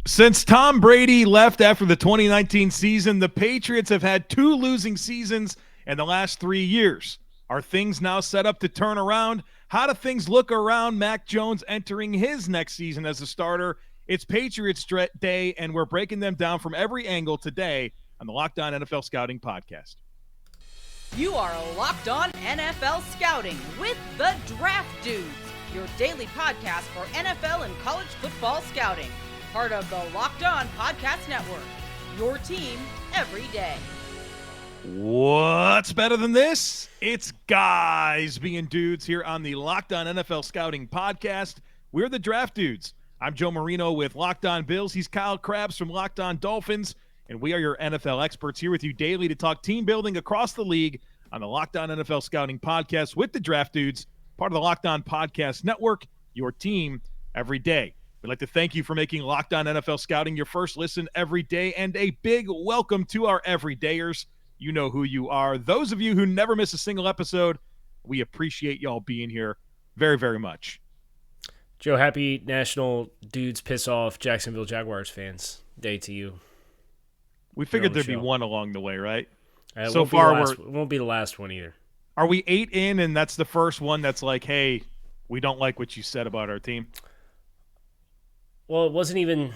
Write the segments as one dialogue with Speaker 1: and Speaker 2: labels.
Speaker 1: Since Tom Brady left after the 2019 season, the Patriots have had 2 losing seasons in the last 3 years. Are things now set up to turn around? How do things look around Mac Jones entering his next season as a starter? It's Patriots Day, and we're breaking them down from every angle today on the Locked On NFL Scouting Podcast.
Speaker 2: You are Locked On NFL Scouting with the Draft Dudes, your daily podcast for NFL and college football scouting. Part of the Locked On Podcast Network, your team every day.
Speaker 1: What's better than this? It's guys being dudes here on the Locked On NFL Scouting Podcast. We're the Draft Dudes. I'm Joe Marino with Locked On Bills. He's Kyle Crabbs from Locked On Dolphins. And we are your NFL experts here with you daily to talk team building across the league on the Locked On NFL Scouting Podcast with the Draft Dudes, part of the Locked On Podcast Network, your team every day. We'd like to thank you for making Locked On NFL Scouting your first listen every day, and a big welcome to our everydayers. You know who you are. Those of you who never miss a single episode, we appreciate y'all being here very, very much.
Speaker 3: Joe, happy National Dudes Piss Off Jacksonville Jaguars fans Day to you.
Speaker 1: We figured there'd be one along the way, right?
Speaker 3: So far, it won't be the last one either.
Speaker 1: Are we 8 in, and that's the first one that's like, hey, we don't like what you said about our team?
Speaker 3: Well, it wasn't even...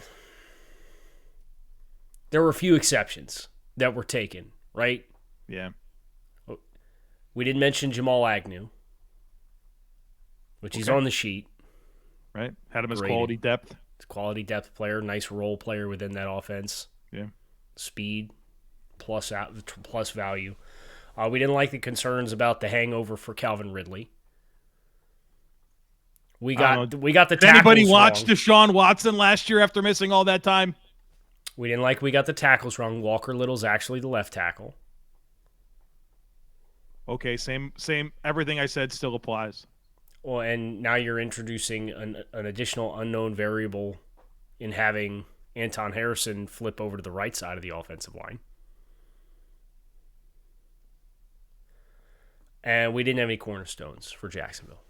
Speaker 3: There were a few exceptions that were taken, right?
Speaker 1: Yeah.
Speaker 3: We didn't mention Jamal Agnew, which he's on the sheet.
Speaker 1: Right. Had him as quality depth.
Speaker 3: Quality depth player, nice role player within that offense.
Speaker 1: Yeah.
Speaker 3: Speed, plus value. We didn't like the concerns about the hangover for Calvin Ridley. We got the tackles wrong.
Speaker 1: Anybody watch Deshaun Watson last year after missing all that time?
Speaker 3: We got the tackles wrong. Walker Little's actually the left tackle.
Speaker 1: Okay, same. Everything I said still applies.
Speaker 3: Well, and now you're introducing an additional unknown variable in having Anton Harrison flip over to the right side of the offensive line. And we didn't have any cornerstones for Jacksonville.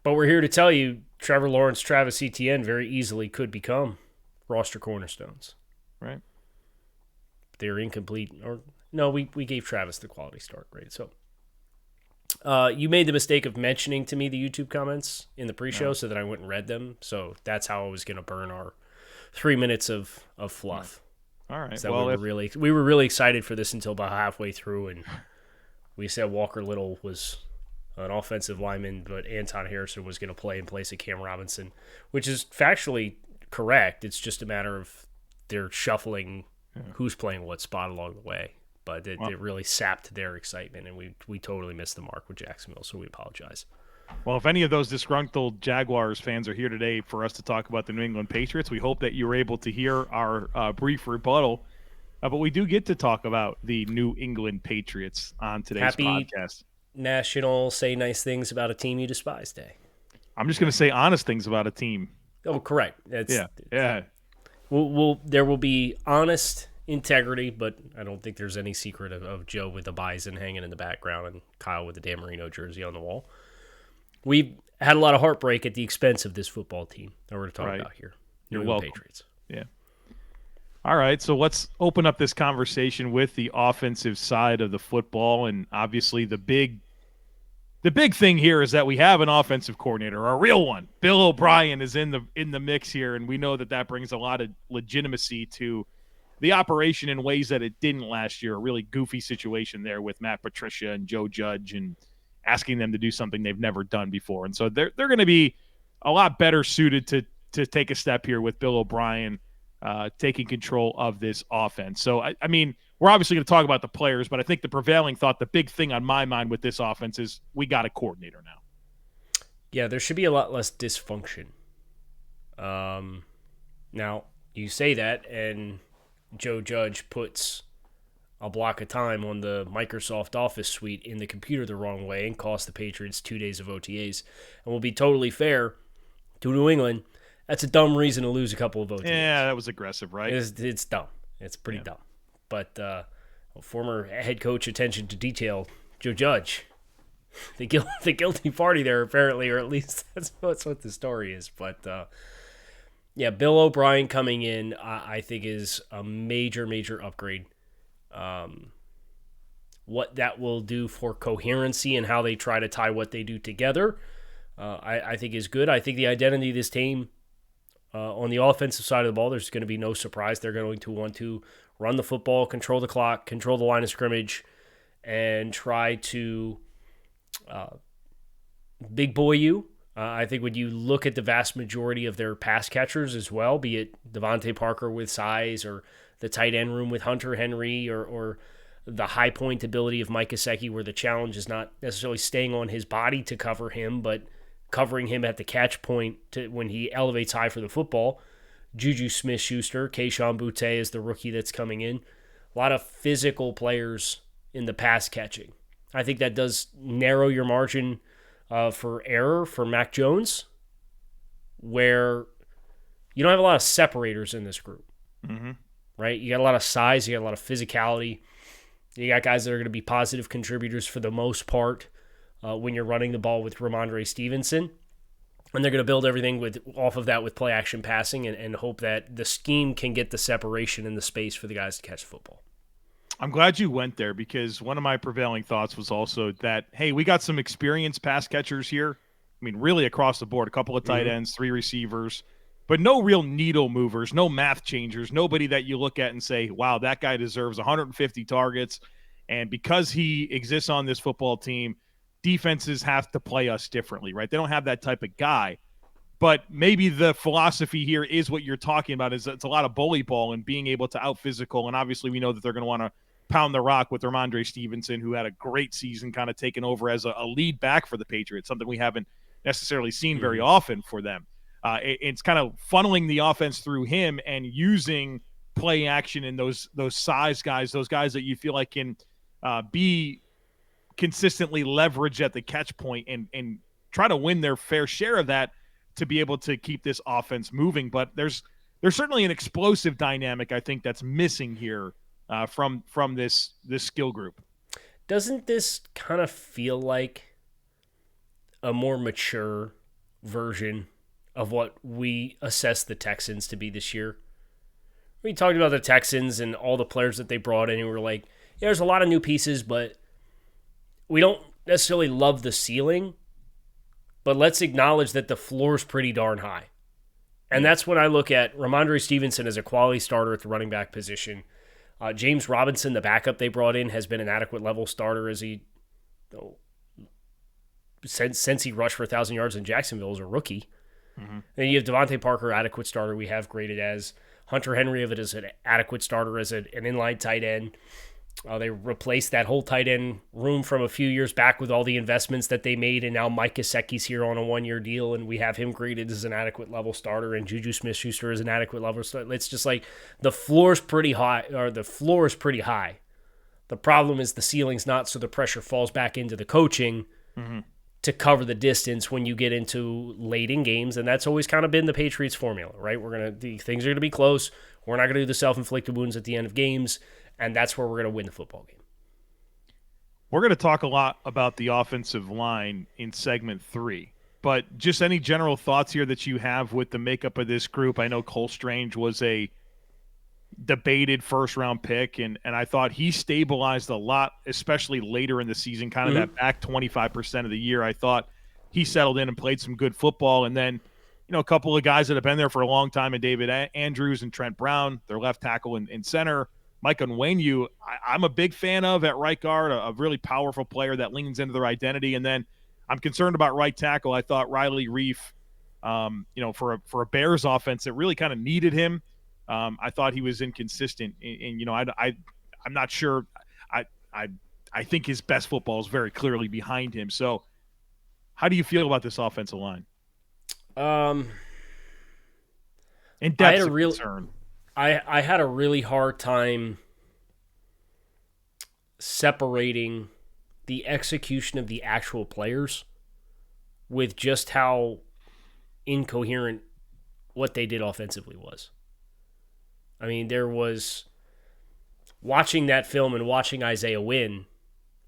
Speaker 3: But we're here to tell you Trevor Lawrence, Travis Etienne very easily could become roster cornerstones.
Speaker 1: Right.
Speaker 3: They're incomplete. Or no, we gave Travis the quality start grade. So you made the mistake of mentioning to me the YouTube comments in the pre-show so that I went and read them. So that's how I was going to burn our 3 minutes of fluff.
Speaker 1: All right.
Speaker 3: So well, we were really excited for this until about halfway through, and we said Walker Little was an offensive lineman, but Anton Harrison was going to play in place of Cam Robinson, which is factually correct. It's just a matter of they're shuffling who's playing what spot along the way. But it really sapped their excitement, and we totally missed the mark with Jacksonville, so we apologize.
Speaker 1: Well, if any of those disgruntled Jaguars fans are here today for us to talk about the New England Patriots, we hope that you were able to hear our brief rebuttal. But we do get to talk about the New England Patriots on today's podcast.
Speaker 3: National Say Nice Things About a Team You Despise Day.
Speaker 1: I'm just going to say honest things about a team.
Speaker 3: Oh, correct.
Speaker 1: Yeah.
Speaker 3: There will be honest integrity, but I don't think there's any secret of Joe with the bison hanging in the background and Kyle with the Dan Marino jersey on the wall. We've had a lot of heartbreak at the expense of this football team that we're going to talk about here.
Speaker 1: You're welcome.
Speaker 3: Patriots.
Speaker 1: Yeah. All right, so let's open up this conversation with the offensive side of the football, and obviously the big thing here is that we have an offensive coordinator, a real one. Bill O'Brien is in the mix here, and we know that brings a lot of legitimacy to the operation in ways that it didn't last year. A really goofy situation there with Matt Patricia and Joe Judge and asking them to do something they've never done before. And so they're going to be a lot better suited to take a step here with Bill O'Brien taking control of this offense. So, I mean, we're obviously going to talk about the players, but I think the prevailing thought, the big thing on my mind with this offense is we got a coordinator now.
Speaker 3: Yeah, there should be a lot less dysfunction. Now, you say that, and Joe Judge puts a block of time on the Microsoft Office suite in the computer the wrong way and cost the Patriots 2 days of OTAs. And we'll be totally fair to New England. That's a dumb reason to lose a couple of OTAs.
Speaker 1: Yeah, that was aggressive, right?
Speaker 3: It's dumb. It's pretty dumb. But former head coach attention to detail, Joe Judge, the guilty party there apparently, or at least that's what the story is. But Yeah, Bill O'Brien coming in, I think, is a major, major upgrade. What that will do for coherency and how they try to tie what they do together, I think is good. I think the identity of this team on the offensive side of the ball, there's going to be no surprise. They're going to want to run the football, control the clock, control the line of scrimmage, and try to big boy you. I think when you look at the vast majority of their pass catchers as well, be it Devante Parker with size or the tight end room with Hunter Henry or the high point ability of Mike Gesicki, where the challenge is not necessarily staying on his body to cover him, but covering him at the catch point to when he elevates high for the football. JuJu Smith-Schuster, Kayshon Boutte is the rookie that's coming in. A lot of physical players in the pass catching. I think that does narrow your margin for error for Mac Jones, where you don't have a lot of separators in this group, right? You got a lot of size, you got a lot of physicality. You got guys that are going to be positive contributors for the most part when you're running the ball with Rhamondre Stevenson. And they're going to build everything off of that with play action passing and hope that the scheme can get the separation and the space for the guys to catch the football.
Speaker 1: I'm glad you went there because one of my prevailing thoughts was also that, hey, we got some experienced pass catchers here. I mean, really across the board, a couple of tight ends, 3 receivers, but no real needle movers, no math changers, nobody that you look at and say, wow, that guy deserves 150 targets. And because he exists on this football team, defenses have to play us differently, right? They don't have that type of guy. But maybe the philosophy here is what you're talking about, is it's a lot of bully ball and being able to out-physical. And obviously we know that they're going to want to pound the rock with Rhamondre Stevenson, who had a great season kind of taking over as a lead back for the Patriots, something we haven't necessarily seen very often for them. It's kind of funneling the offense through him and using play action in those size guys, those guys that you feel like can be consistently leveraged at the catch point and try to win their fair share of that to be able to keep this offense moving. But there's certainly an explosive dynamic I think that's missing here from this skill group.
Speaker 3: Doesn't this kind of feel like a more mature version of what we assess the Texans to be this year? We talked about the Texans and all the players that they brought in, and we were like, yeah, there's a lot of new pieces, but we don't necessarily love the ceiling, but let's acknowledge that the floor is pretty darn high. And that's when I look at Rhamondre Stevenson as a quality starter at the running back position. James Robinson, the backup they brought in, has been an adequate level starter as he, since he rushed for 1,000 yards in Jacksonville as a rookie. And you have Devante Parker, adequate starter we have graded as. Hunter Henry of it is an adequate starter as an inline tight end. They replaced that whole tight end room from a few years back with all the investments that they made, and now Mike Gesicki's here on a 1-year deal, and we have him graded as an adequate level starter, and JuJu Smith-Schuster is an adequate level starter. It's just like the floor is pretty high, or the floor is pretty high. The problem is the ceiling's not, so the pressure falls back into the coaching to cover the distance when you get into late in games, and that's always kind of been the Patriots' formula, right? Things are going to be close. We're not going to do the self-inflicted wounds at the end of games. And that's where we're going to win the football game.
Speaker 1: We're going to talk a lot about the offensive line in segment 3, but just any general thoughts here that you have with the makeup of this group. I know Cole Strange was a debated first-round pick, and I thought he stabilized a lot, especially later in the season, kind of that back 25% of the year. I thought he settled in and played some good football. And then, a couple of guys that have been there for a long time, and David Andrews and Trent Brown, their left tackle and center. Mike Onwenu, I'm a big fan of at right guard, a really powerful player that leans into their identity. And then I'm concerned about right tackle. I thought Riley Reif, for a Bears offense that really kind of needed him, I thought he was inconsistent. And I'm not sure. I think his best football is very clearly behind him. So how do you feel about this offensive line? In depth concern.
Speaker 3: I had a really hard time separating the execution of the actual players with just how incoherent what they did offensively was. I mean, there was watching that film and watching Isaiah Wynn,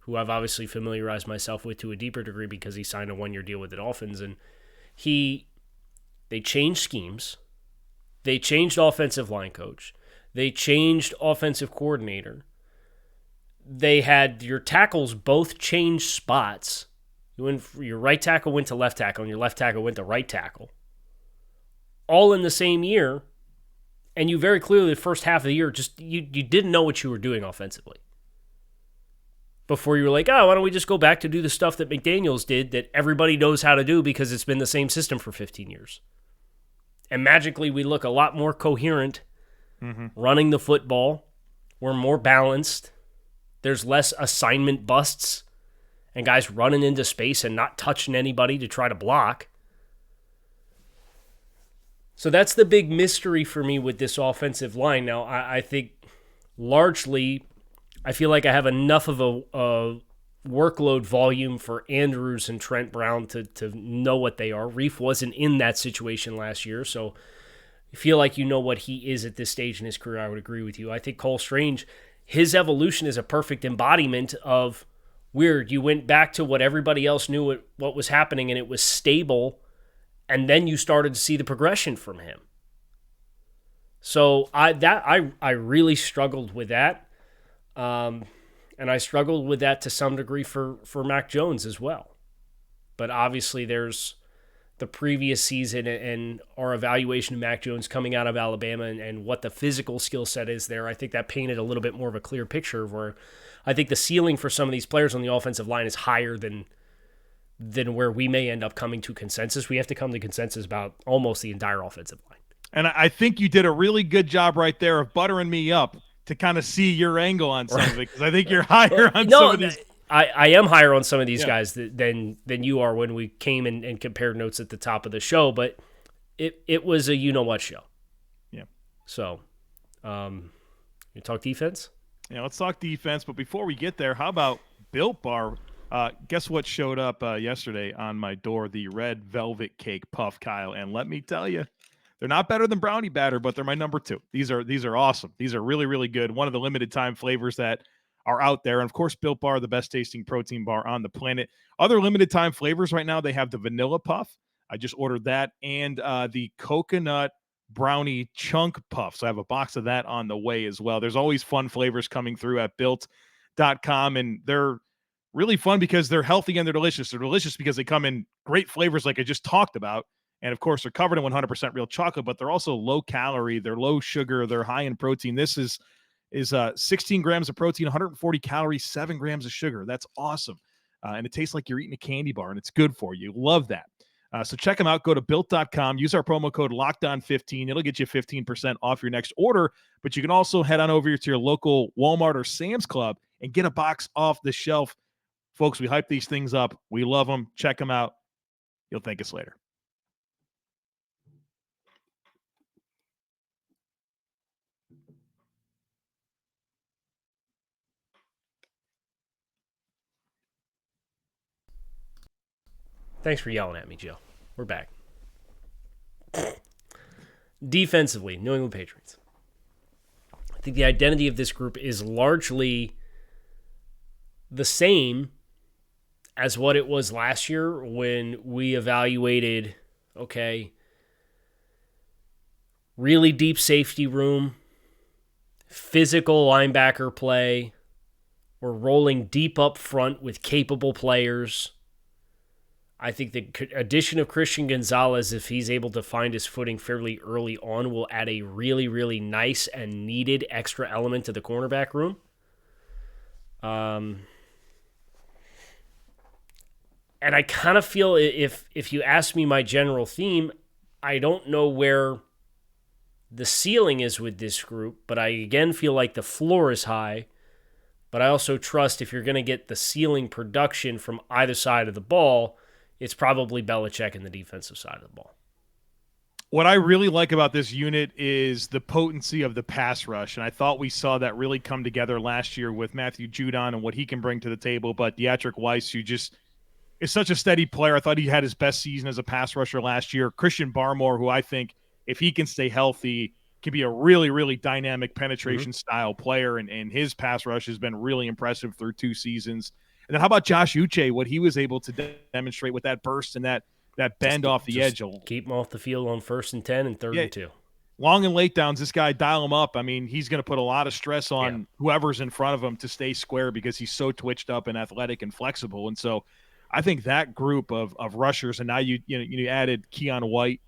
Speaker 3: who I've obviously familiarized myself with to a deeper degree because he signed a 1-year deal with the Dolphins, and they changed schemes. They changed offensive line coach. They changed offensive coordinator. They had your tackles both change spots. Your right tackle went to left tackle, and your left tackle went to right tackle. All in the same year, and you very clearly, the first half of the year, just you didn't know what you were doing offensively. Before you were like, oh, why don't we just go back to do the stuff that McDaniels did that everybody knows how to do because it's been the same system for 15 years. And magically, we look a lot more coherent running the football. We're more balanced. There's less assignment busts and guys running into space and not touching anybody to try to block. So that's the big mystery for me with this offensive line. Now, I think largely, I feel like I have enough of a workload volume for Andrews and Trent Brown to know what they are. Reef wasn't in that situation last year, so I feel like you know what he is at this stage in his career. I would agree with you. I think Cole Strange, his evolution is a perfect embodiment of weird. You went back to what everybody else knew what was happening, and it was stable, and then you started to see the progression from him. So I really struggled with that. And I struggled with that to some degree for Mac Jones as well. But obviously there's the previous season and our evaluation of Mac Jones coming out of Alabama and what the physical skill set is there. I think that painted a little bit more of a clear picture of where I think the ceiling for some of these players on the offensive line is higher than where we may end up coming to consensus. We have to come to consensus about almost the entire offensive line.
Speaker 1: And I think you did a really good job right there of buttering me up to kind of see your angle on some of it, because I think you're higher on some of these.
Speaker 3: I am higher on some of these guys than you are when we came and compared notes at the top of the show, but it was a you-know-what show.
Speaker 1: Yeah.
Speaker 3: So, you talk defense?
Speaker 1: Yeah, let's talk defense, but before we get there, how about Built Bar? Guess what showed up yesterday on my door? The red velvet cake puff, Kyle, and let me tell you, they're not better than brownie batter, but they're my number 2. These are awesome. These are really, really good. One of the limited time flavors that are out there. And of course, Built Bar, the best tasting protein bar on the planet. Other limited time flavors right now, they have the vanilla puff. I just ordered that. And the coconut brownie chunk puff. So I have a box of that on the way as well. There's always fun flavors coming through at built.com. And they're really fun because they're healthy and they're delicious. They're delicious because they come in great flavors like I just talked about. And, of course, they're covered in 100% real chocolate, but they're also low calorie. They're low sugar. They're high in protein. This is 16 grams of protein, 140 calories, 7 grams of sugar. That's awesome. And it tastes like you're eating a candy bar, and it's good for you. Love that. So check them out. Go to built.com. Use our promo code LOCKEDON15. It'll get you 15% off your next order. But you can also head on over to your local Walmart or Sam's Club and get a box off the shelf. Folks, we hype these things up. We love them. Check them out. You'll thank us later.
Speaker 3: Thanks for yelling at me, Joe. We're back. Defensively, New England Patriots. I think the identity of this group is largely the same as what it was last year when we evaluated, really deep safety room, physical linebacker play. We're rolling deep up front with capable players. I think the addition of Christian Gonzalez, if he's able to find his footing fairly early on, will add a really, really nice and needed extra element to the cornerback room. And I kind of feel if you ask me my general theme, I don't know where the ceiling is with this group, but I again feel like the floor is high. But I also trust if you're going to get the ceiling production from either side of the ball, it's probably Belichick in the defensive side of the ball.
Speaker 1: What I really like about this unit is the potency of the pass rush, and I thought we saw that really come together last year with Matthew Judon and what he can bring to the table, but Deatrick Weiss, who just is such a steady player. I thought he had his best season as a pass rusher last year. Christian Barmore, who I think, if he can stay healthy, can be a really, really dynamic penetration style player, and his pass rush has been really impressive through 2 seasons. And then how about Josh Uche, what he was able to demonstrate with that burst and that bend off the edge.
Speaker 3: Keep him off the field on 1st and 10 and 3rd and 2.
Speaker 1: long and late downs, this guy, dial him up. I mean, he's going to put a lot of stress on whoever's in front of him to stay square because he's so twitched up and athletic and flexible. And so I think that group of rushers, and now you added Keon White,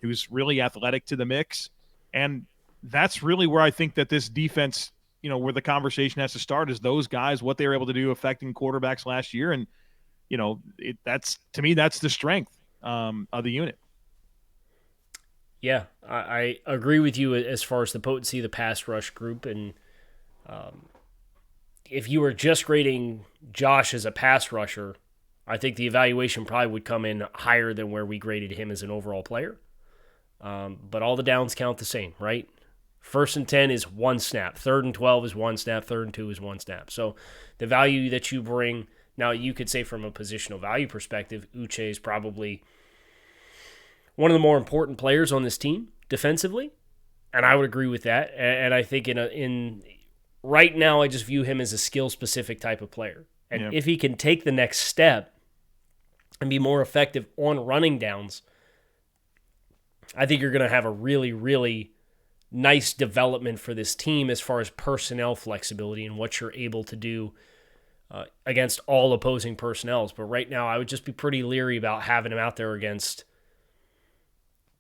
Speaker 1: who's really athletic to the mix. And that's really where I think that this defense, where the conversation has to start is those guys, what they were able to do affecting quarterbacks last year. And, that's the strength of the unit.
Speaker 3: Yeah, I agree with you as far as the potency of the pass rush group. And if you were just grading Josh as a pass rusher, I think the evaluation probably would come in higher than where we graded him as an overall player. But all the downs count the same, right? 1st and 10 is 1 snap. 3rd and 12 is 1 snap. 3rd and 2 is 1 snap. So the value that you bring, now you could say from a positional value perspective, Uche is probably one of the more important players on this team defensively, and I would agree with that. And I think in right now, I just view him as a skill-specific type of player. And if he can take the next step and be more effective on running downs, I think you're going to have a really, really nice development for this team as far as personnel flexibility and what you're able to do against all opposing personnels. But right now, I would just be pretty leery about having him out there against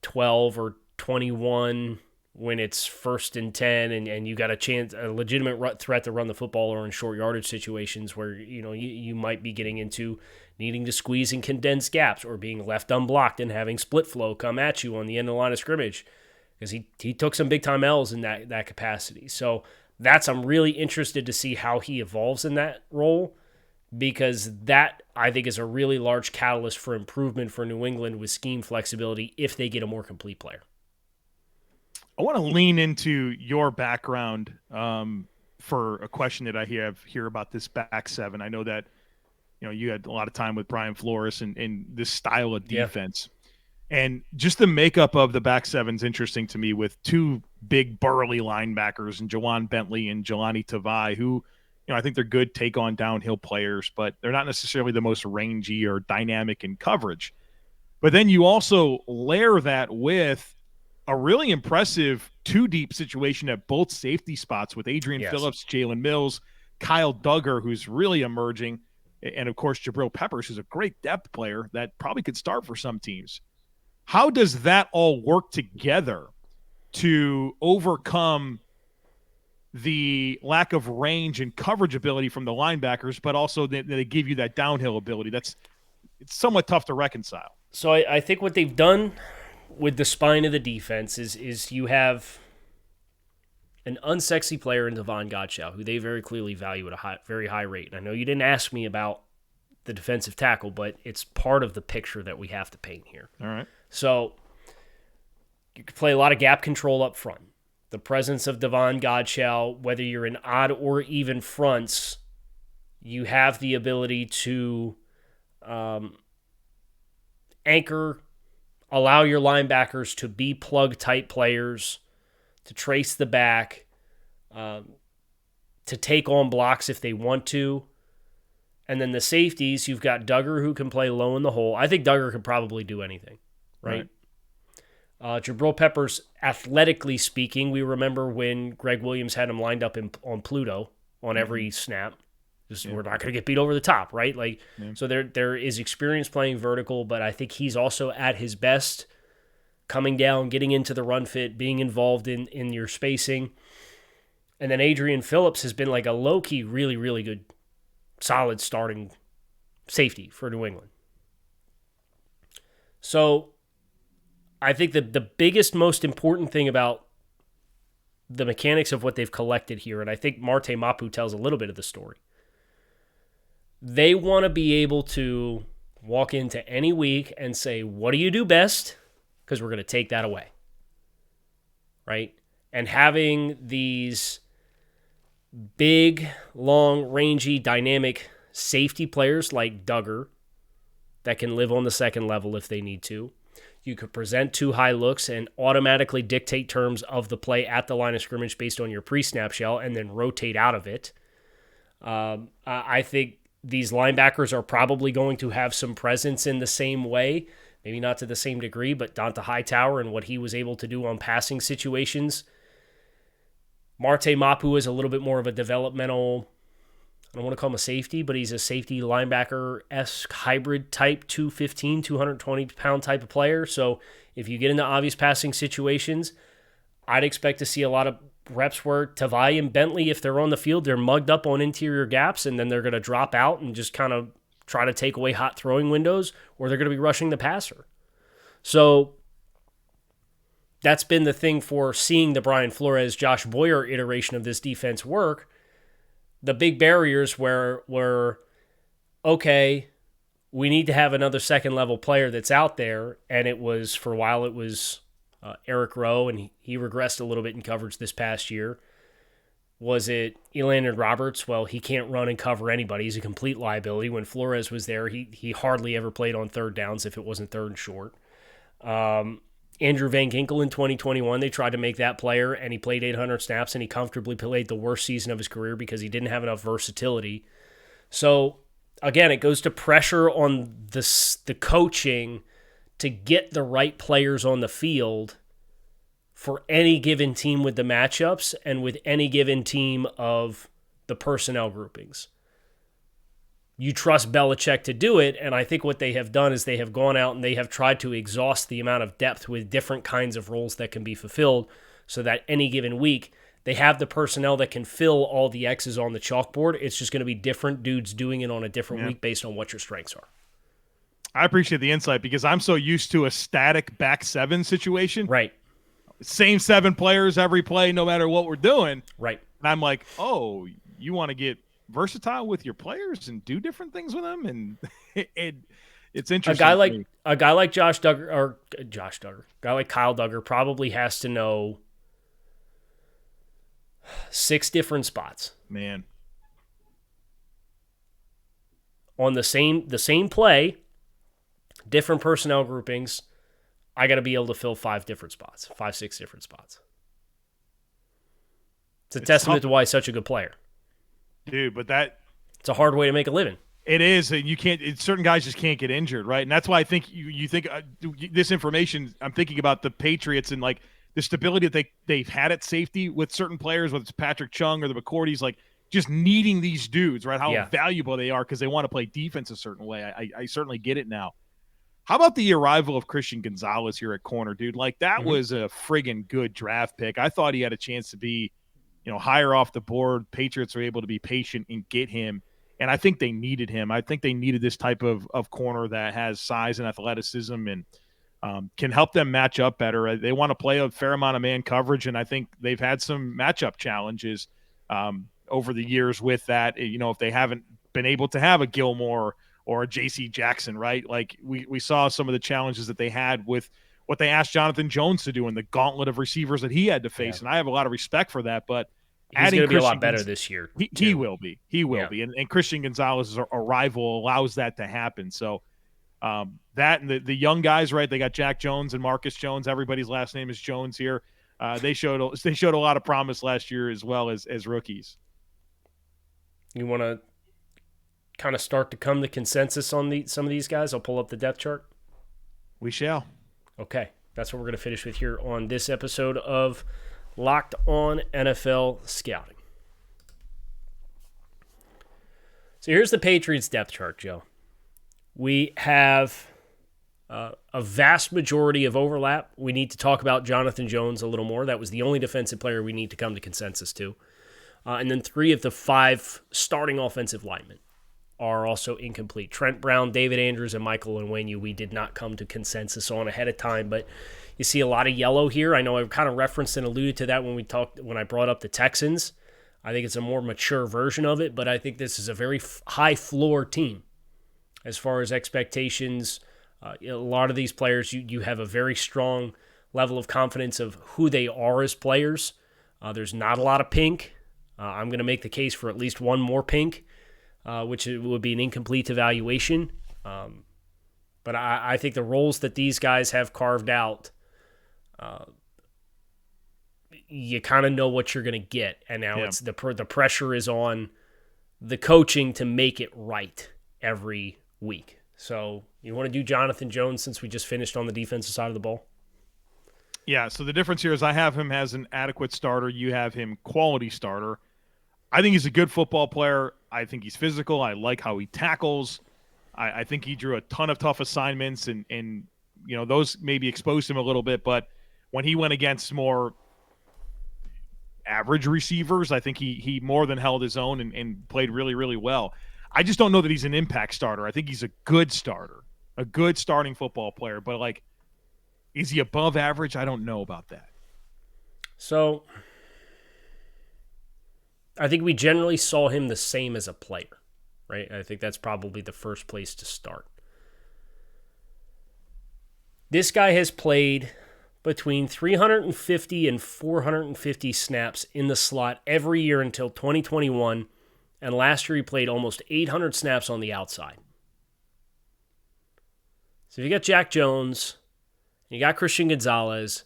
Speaker 3: 12 or 21 when it's 1st and 10 and you got a legitimate threat to run the football, or in short yardage situations where you might be getting into needing to squeeze and condense gaps, or being left unblocked and having split flow come at you on the end of the line of scrimmage, because he took some big time L's in that capacity. So I'm really interested to see how he evolves in that role, because that, I think, is a really large catalyst for improvement for New England with scheme flexibility if they get a more complete player.
Speaker 1: I want to lean into your background for a question that I have here about this back seven. I know that you had a lot of time with Brian Flores and this style of defense. And just the makeup of the back seven's interesting to me, with two big burly linebackers and Jawan Bentley and Jelani Tavai, who I think they're good take-on downhill players, but they're not necessarily the most rangy or dynamic in coverage. But then you also layer that with a really impressive two-deep situation at both safety spots with Adrian Phillips, Jalen Mills, Kyle Dugger, who's really emerging, and, of course, Jabril Peppers, who's a great depth player that probably could start for some teams. How does that all work together to overcome the lack of range and coverage ability from the linebackers, but also they give you that downhill ability? It's somewhat tough to reconcile.
Speaker 3: So I think what they've done with the spine of the defense is you have an unsexy player in Devon Godchaux, who they very clearly value at a very high rate. And I know you didn't ask me about the defensive tackle, but it's part of the picture that we have to paint here.
Speaker 1: All right.
Speaker 3: So you can play a lot of gap control up front. The presence of Devon Godchaux, whether you're in odd or even fronts, you have the ability to anchor, allow your linebackers to be plug-type players, to trace the back, to take on blocks if they want to. And then the safeties, you've got Dugger, who can play low in the hole. I think Dugger could probably do anything, right? Jabril Peppers, athletically speaking, we remember when Greg Williams had him lined up on Pluto on every snap. We're not going to get beat over the top, right? So there is experience playing vertical, but I think he's also at his best coming down, getting into the run fit, being involved in your spacing. And then Adrian Phillips has been like a low-key, really, really good, solid starting safety for New England. So I think that the biggest, most important thing about the mechanics of what they've collected here, and I think Marte Mapu tells a little bit of the story, they want to be able to walk into any week and say, what do you do best? Because we're going to take that away, right? And having these big, long, rangy, dynamic safety players like Dugger that can live on the second level if they need to. You could present two high looks and automatically dictate terms of the play at the line of scrimmage based on your pre-snap shell and then rotate out of it. I think these linebackers are probably going to have some presence in the same way. Maybe not to the same degree, but Donta Hightower and what he was able to do on passing situations. Marte Mapu is a little bit more of a developmental, I don't want to call him a safety, but he's a safety linebacker-esque hybrid type, 215, 220-pound type of player. So if you get into obvious passing situations, I'd expect to see a lot of reps where Tavai and Bentley, if they're on the field, they're mugged up on interior gaps, and then they're going to drop out and just kind of try to take away hot throwing windows, or they're going to be rushing the passer. So that's been the thing for seeing the Brian Flores, Josh Boyer iteration of this defense work. The big barriers were, okay, we need to have another second-level player that's out there, and it was, for a while, it was Eric Rowe, and he regressed a little bit in coverage this past year. Was it Elandon Roberts? Well, he can't run and cover anybody. He's a complete liability. When Flores was there, he hardly ever played on third downs if it wasn't third and short. Andrew Van Ginkel in 2021, they tried to make that player, and he played 800 snaps, and he comfortably played the worst season of his career because he didn't have enough versatility. So, again, it goes to pressure on the coaching to get the right players on the field for any given team with the matchups and with any given team of the personnel groupings. You trust Belichick to do it, and I think what they have done is they have gone out and they have tried to exhaust the amount of depth with different kinds of roles that can be fulfilled so that any given week they have the personnel that can fill all the X's on the chalkboard. It's just going to be different dudes doing it on a different week based on what your strengths are.
Speaker 1: I appreciate the insight because I'm so used to a static back seven situation.
Speaker 3: Right.
Speaker 1: Same 7 players every play, no matter what we're doing.
Speaker 3: Right.
Speaker 1: And I'm like, oh, you want to get versatile with your players and do different things with them, and it's interesting.
Speaker 3: A guy like Kyle Dugger probably has to know 6 different spots.
Speaker 1: Man.
Speaker 3: On the same play, different personnel groupings, I got to be able to fill 6 different spots. It's a testament to why he's such a good player.
Speaker 1: Dude, but
Speaker 3: it's a hard way to make a living.
Speaker 1: It is. You can't. Certain guys just can't get injured, right? And that's why I think you think this information. I'm thinking about the Patriots and like the stability that they've had at safety with certain players, whether it's Patrick Chung or the McCourties, like just needing these dudes, right? How valuable they are because they want to play defense a certain way. I certainly get it now. How about the arrival of Christian Gonzalez here at corner, dude? Like that was a friggin' good draft pick. I thought he had a chance to be, higher off the board. Patriots were able to be patient and get him. And I think they needed him. I think they needed this type of corner that has size and athleticism and can help them match up better. They want to play a fair amount of man coverage, and I think they've had some matchup challenges over the years with that. If they haven't been able to have a Gilmore or a J.C. Jackson, right? Like we saw some of the challenges that they had with what they asked Jonathan Jones to do and the gauntlet of receivers that he had to face. And I have a lot of respect for that, but
Speaker 3: he's going to be a lot better this year.
Speaker 1: He will be. He will be. And Christian Gonzalez's arrival allows that to happen. So that and the young guys, right? They got Jack Jones and Marcus Jones. Everybody's last name is Jones here. They showed a lot of promise last year as well as rookies.
Speaker 3: You want to kind of start to come to consensus on some of these guys? I'll pull up the depth chart.
Speaker 1: We shall.
Speaker 3: Okay. That's what we're going to finish with here on this episode of Locked On NFL Scouting. So here's the Patriots depth chart, Joe. We have a vast majority of overlap. We need to talk about Jonathan Jones a little more. That was the only defensive player we need to come to consensus to. And then 3 of the 5 starting offensive linemen are also incomplete. Trent Brown, David Andrews, and Michale Onwenu we did not come to consensus on ahead of time, but you see a lot of yellow here. I know I've kind of referenced and alluded to that when I brought up the Texans. I think it's a more mature version of it, but I think this is a very high floor team as far as expectations. A lot of these players, you have a very strong level of confidence of who they are as players. There's not a lot of pink. I'm going to make the case for at least one more pink, which would be an incomplete evaluation. But I think the roles that these guys have carved out, you kind of know what you're going to get. And now it's the pressure is on the coaching to make it right every week. So you want to do Jonathan Jones since we just finished on the defensive side of the ball?
Speaker 1: Yeah, so the difference here is I have him as an adequate starter. You have him quality starter. I think he's a good football player. I think he's physical. I like how he tackles. I think he drew a ton of tough assignments, and those maybe exposed him a little bit. But when he went against more average receivers, I think he more than held his own and played really, really well. I just don't know that he's an impact starter. I think he's a good starter, a good starting football player. But, like, is he above average? I don't know about that.
Speaker 3: So I think we generally saw him the same as a player, right? I think that's probably the first place to start. This guy has played between 350 and 450 snaps in the slot every year until 2021, and last year he played almost 800 snaps on the outside. So if you got Jack Jones, you got Christian Gonzalez,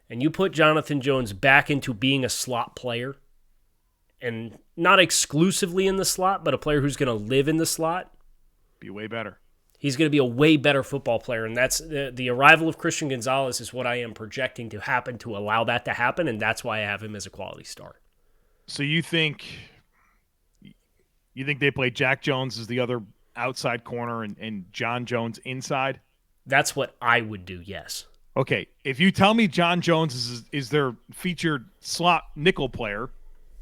Speaker 3: and you put Jonathan Jones back into being a slot player, and not exclusively in the slot, but a player who's going to live in the slot,
Speaker 1: be way better.
Speaker 3: He's going to be a way better football player, and that's the arrival of Christian Gonzalez is what I am projecting to happen to allow that to happen, and that's why I have him as a quality start.
Speaker 1: So you think they play Jack Jones as the other outside corner and John Jones inside?
Speaker 3: That's what I would do, yes.
Speaker 1: Okay, if you tell me John Jones is their featured slot nickel player,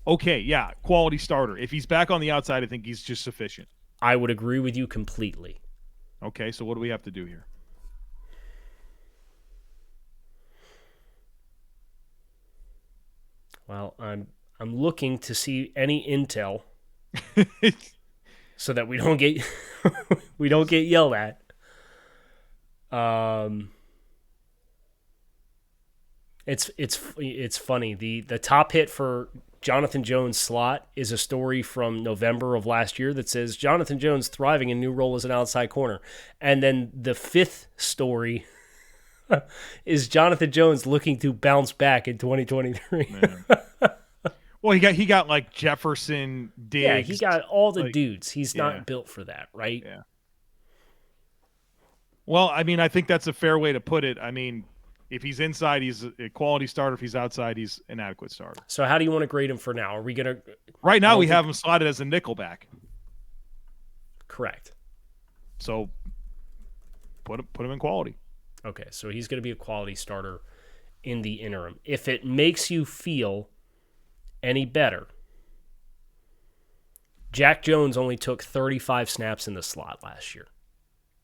Speaker 1: okay, yeah, quality starter. If he's back on the outside, I think he's just sufficient.
Speaker 3: I would agree with you completely.
Speaker 1: Okay, so what do we have to do here?
Speaker 3: Well, I'm looking to see any intel so that we don't get yelled at. It's funny. The top hit for Jonathan Jones slot is a story from November of last year that says Jonathan Jones thriving in new role as an outside corner. And then the fifth story is Jonathan Jones looking to bounce back in 2023.
Speaker 1: Well, he got like Jefferson, Diggs.
Speaker 3: Yeah, he got all the dudes. He's not built for that, right?
Speaker 1: Yeah. Well, I mean, I think that's a fair way to put it. I mean, if he's inside, he's a quality starter. If he's outside, he's an adequate starter.
Speaker 3: So how do you want to grade him for now? Are we going to...
Speaker 1: Right now, we have him slotted as a nickelback.
Speaker 3: Correct.
Speaker 1: So put him in quality.
Speaker 3: Okay, so he's going to be a quality starter in the interim. If it makes you feel any better, Jack Jones only took 35 snaps in the slot last year.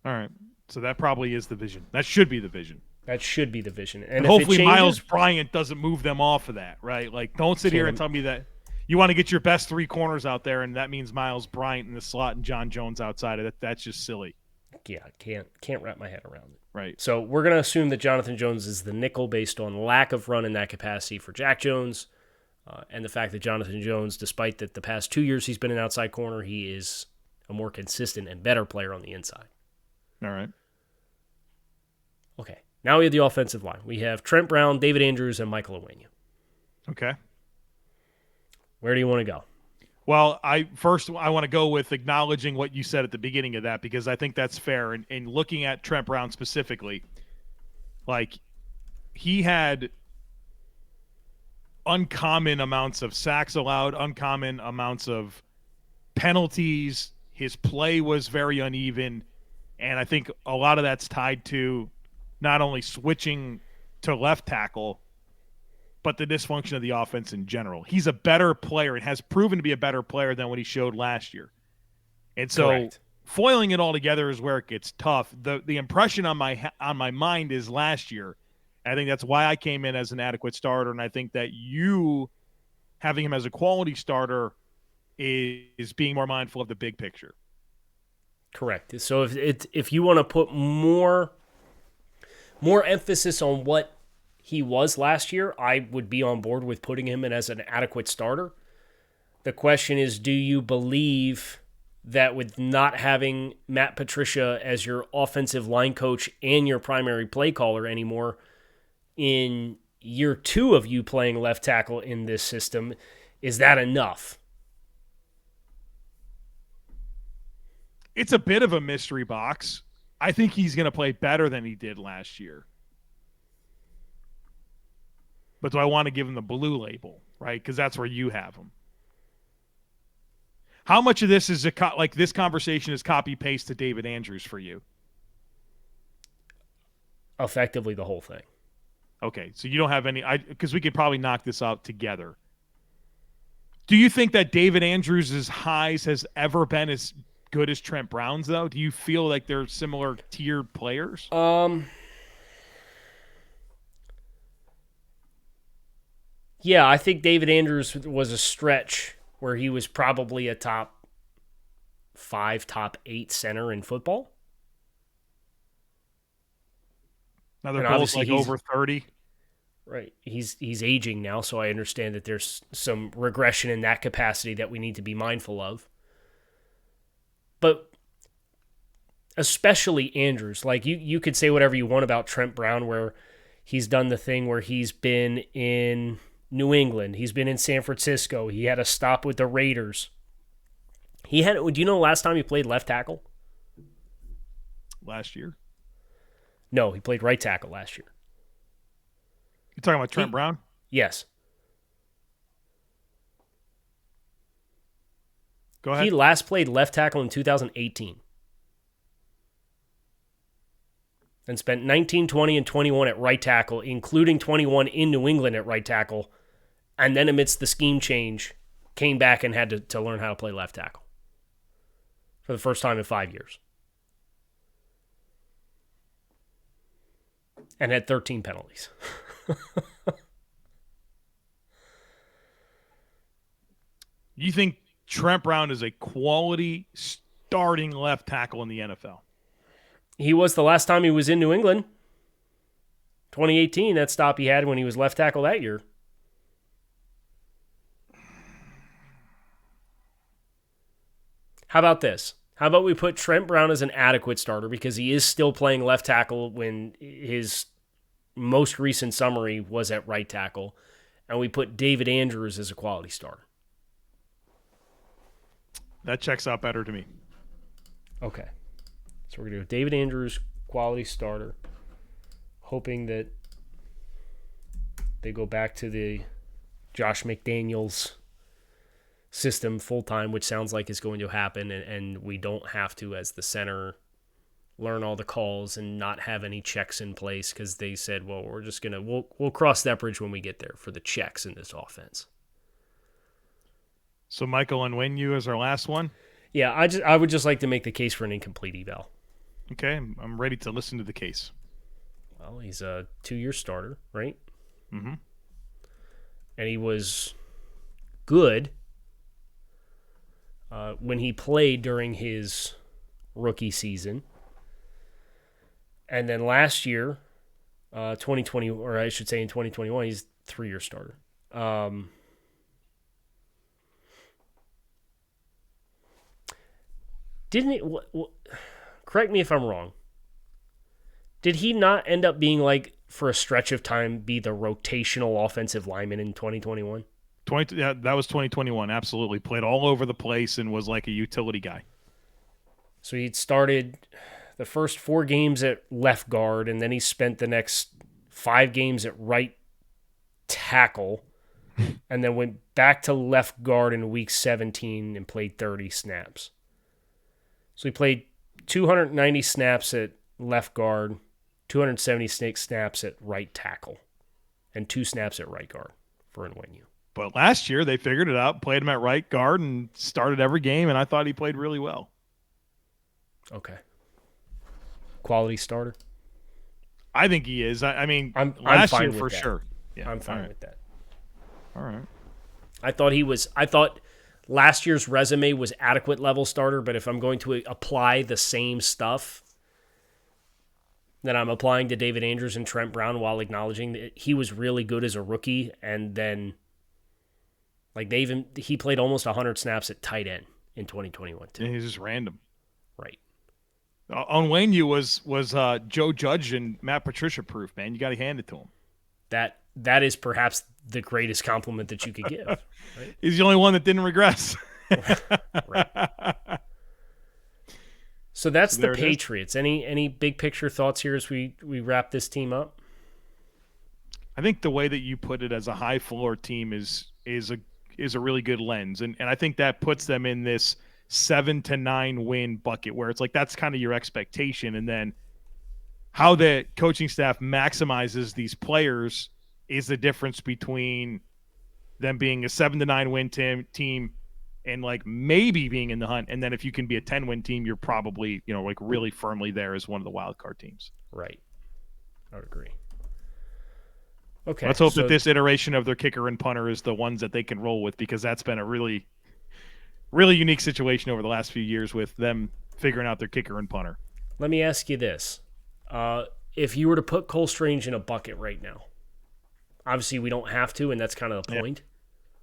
Speaker 1: All right. So that probably is the vision. That should be the vision.
Speaker 3: That should be the vision. And
Speaker 1: hopefully Miles Bryant doesn't move them off of that, right? Like, don't sit here and tell me that you want to get your best three corners out there, and that means Miles Bryant in the slot and John Jones outside of it. That's just silly.
Speaker 3: Yeah, can't wrap my head around it.
Speaker 1: Right.
Speaker 3: So we're going to assume that Jonathan Jones is the nickel based on lack of run in that capacity for Jack Jones, and the fact that Jonathan Jones, despite that the past 2 years he's been an outside corner, he is a more consistent and better player on the inside.
Speaker 1: All right.
Speaker 3: Okay. Now we have the offensive line. We have Trent Brown, David Andrews, and Michale Onwenu.
Speaker 1: Okay.
Speaker 3: Where do you want to go?
Speaker 1: Well, I want to go with acknowledging what you said at the beginning of that, because I think that's fair. And looking at Trent Brown specifically, like, he had uncommon amounts of sacks allowed, uncommon amounts of penalties. His play was very uneven, and I think a lot of that's tied to not only switching to left tackle, but the dysfunction of the offense in general. He's a better player and has proven to be a better player than what he showed last year. And so
Speaker 3: Correct.
Speaker 1: Foiling it all together is where it gets tough. The impression on my mind is last year. I think that's why I came in as an adequate starter, and I think that you having him as a quality starter is being more mindful of the big picture.
Speaker 3: Correct. So if you want to put more emphasis on what he was last year, I would be on board with putting him in as an adequate starter. The question is, do you believe that with not having Matt Patricia as your offensive line coach and your primary play caller anymore, in year 2 of you playing left tackle in this system, is that enough?
Speaker 1: It's a bit of a mystery box. I think he's going to play better than he did last year. But do I want to give him the blue label, right? Because that's where you have him. How much of this is like this conversation is copy paste to David Andrews for you?
Speaker 3: Effectively the whole thing.
Speaker 1: Okay, so you don't have any, because we could probably knock this out together. Do you think that David Andrews' highs has ever been as good as Trent Brown's, though? Do you feel like they're similar tiered players?
Speaker 3: Yeah, I think David Andrews was a stretch where he was probably a top 5, top 8 center in football.
Speaker 1: Now they're both like over 30.
Speaker 3: Right. He's aging now, so I understand that there's some regression in that capacity that we need to be mindful of. But especially Andrews, like you could say whatever you want about Trent Brown, where he's done the thing where he's been in New England, he's been in San Francisco, he had a stop with the Raiders. Do you know the last time he played left tackle?
Speaker 1: Last year?
Speaker 3: No, he played right tackle last year.
Speaker 1: You talking about Trent Brown?
Speaker 3: Yes.
Speaker 1: Go ahead.
Speaker 3: He last played left tackle in 2018. And spent 19, 20, and 21 at right tackle, including 21 in New England at right tackle. And then amidst the scheme change, came back and had to learn how to play left tackle. For the first time in 5 years. And had 13 penalties.
Speaker 1: You think Trent Brown is a quality starting left tackle in the NFL?
Speaker 3: He was the last time he was in New England. 2018, that stop he had when he was left tackle that year. How about this? How about we put Trent Brown as an adequate starter because he is still playing left tackle when his most recent summary was at right tackle, and we put David Andrews as a quality starter.
Speaker 1: That checks out better to me.
Speaker 3: Okay. So we're going to go David Andrews, quality starter, hoping that they go back to the Josh McDaniels system full-time, which sounds like is going to happen, and we don't have to, as the center, learn all the calls and not have any checks in place because they said, well, we're just going to, we'll cross that bridge when we get there for the checks in this offense.
Speaker 1: So Michale Onwenu is our last one?
Speaker 3: Yeah, I would just like to make the case for an incomplete eval.
Speaker 1: Okay, I'm ready to listen to the case.
Speaker 3: Well, he's a 2-year starter, right?
Speaker 1: Mm-hmm.
Speaker 3: And he was good when he played during his rookie season. And then last year, 2020, or I should say in 2021, he's a 3-year starter. Didn't it? Correct me if I'm wrong. Did he not end up being like, for a stretch of time, be the rotational offensive lineman in 2021?
Speaker 1: Yeah, that was 2021. Absolutely. Played all over the place and was like a utility guy.
Speaker 3: So he'd started the first 4 games at left guard, and then he spent the next 5 games at right tackle, and then went back to left guard in week 17 and played 30 snaps. So he played 290 snaps at left guard, 276 snaps at right tackle, and 2 snaps at right guard for Onwenu.
Speaker 1: But last year, they figured it out, played him at right guard, and started every game, and I thought he played really well.
Speaker 3: Okay. Quality starter?
Speaker 1: I think he is. I mean,
Speaker 3: I'm
Speaker 1: last
Speaker 3: fine
Speaker 1: year
Speaker 3: with
Speaker 1: for
Speaker 3: that.
Speaker 1: sure. Yeah,
Speaker 3: I'm fine with that.
Speaker 1: All right.
Speaker 3: I thought last year's resume was adequate level starter, but if I'm going to apply the same stuff that I'm applying to David Andrews and Trent Brown while acknowledging that he was really good as a rookie, and then like he played almost 100 snaps at tight end in 2021 too.
Speaker 1: Yeah, he's just random.
Speaker 3: Right.
Speaker 1: Onwenu was Joe Judge and Matt Patricia proof, man. You got to hand it to him.
Speaker 3: That is perhaps the greatest compliment that you could give. Right?
Speaker 1: He's the only one that didn't regress.
Speaker 3: Right. So that's
Speaker 1: So
Speaker 3: the
Speaker 1: there it is.
Speaker 3: Patriots. Any big picture thoughts here as we wrap this team up?
Speaker 1: I think the way that you put it as a high floor team is a really good lens, and I think that puts them in this 7 to 9 win bucket where it's like that's kind of your expectation, and then how the coaching staff maximizes these players is the difference between them being a 7 to 9 win team and like maybe being in the hunt, and then if you can be a 10-win team, you're probably like really firmly there as one of the wild card teams.
Speaker 3: Right. I would agree. Okay.
Speaker 1: Let's hope that this iteration of their kicker and punter is the ones that they can roll with, because that's been a really, really unique situation over the last few years with them figuring out their kicker and punter.
Speaker 3: Let me ask you this. If you were to put Cole Strange in a bucket right now, obviously we don't have to, and that's kind of the point.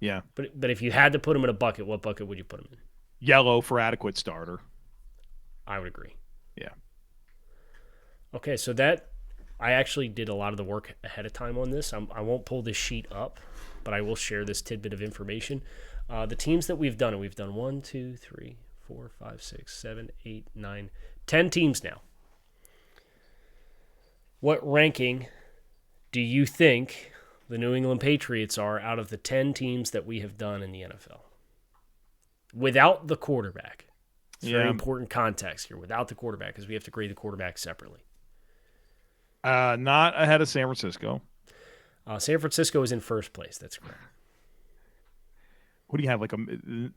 Speaker 1: Yeah.
Speaker 3: But if you had to put him in a bucket, what bucket would you put him in?
Speaker 1: Yellow for adequate starter.
Speaker 3: I would agree.
Speaker 1: Yeah.
Speaker 3: Okay, so that I actually did a lot of the work ahead of time on this. I won't pull this sheet up, but I will share this tidbit of information. The teams that we've done, and we've done 1, 2, 3, 4, 5, 6, 7, 8, 9, 10 teams now. What ranking do you think the New England Patriots are out of the 10 teams that we have done in the NFL? Without the quarterback. It's very important context here. Without the quarterback, because we have to grade the quarterback separately.
Speaker 1: Not ahead of San Francisco.
Speaker 3: San Francisco is in first place. That's correct.
Speaker 1: What do you have?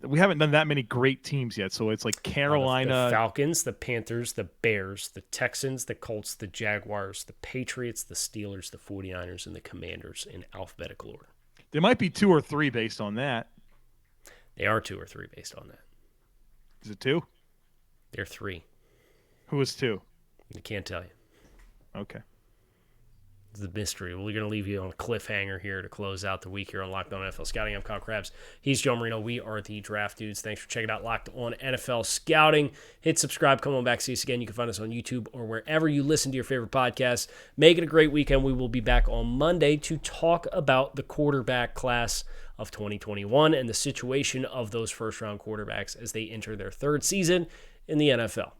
Speaker 1: We haven't done that many great teams yet, so it's like Carolina,
Speaker 3: The Falcons, the Panthers, the Bears, the Texans, the Colts, the Jaguars, the Patriots, the Steelers, the 49ers, and the Commanders in alphabetical order.
Speaker 1: There might be 2 or 3 based on that.
Speaker 3: They are 2 or 3 based on that.
Speaker 1: Is it 2?
Speaker 3: They're 3.
Speaker 1: Who is 2?
Speaker 3: I can't tell you.
Speaker 1: Okay.
Speaker 3: It's the mystery. We're going to leave you on a cliffhanger here to close out the week here on Locked On NFL Scouting. I'm Kyle Crabbs. He's Joe Marino. We are the Draft Dudes. Thanks for checking out Locked On NFL Scouting. Hit subscribe. Come on back. See us again. You can find us on YouTube or wherever you listen to your favorite podcasts. Make it a great weekend. We will be back on Monday to talk about the quarterback class of 2021 and the situation of those first-round quarterbacks as they enter their 3rd season in the NFL.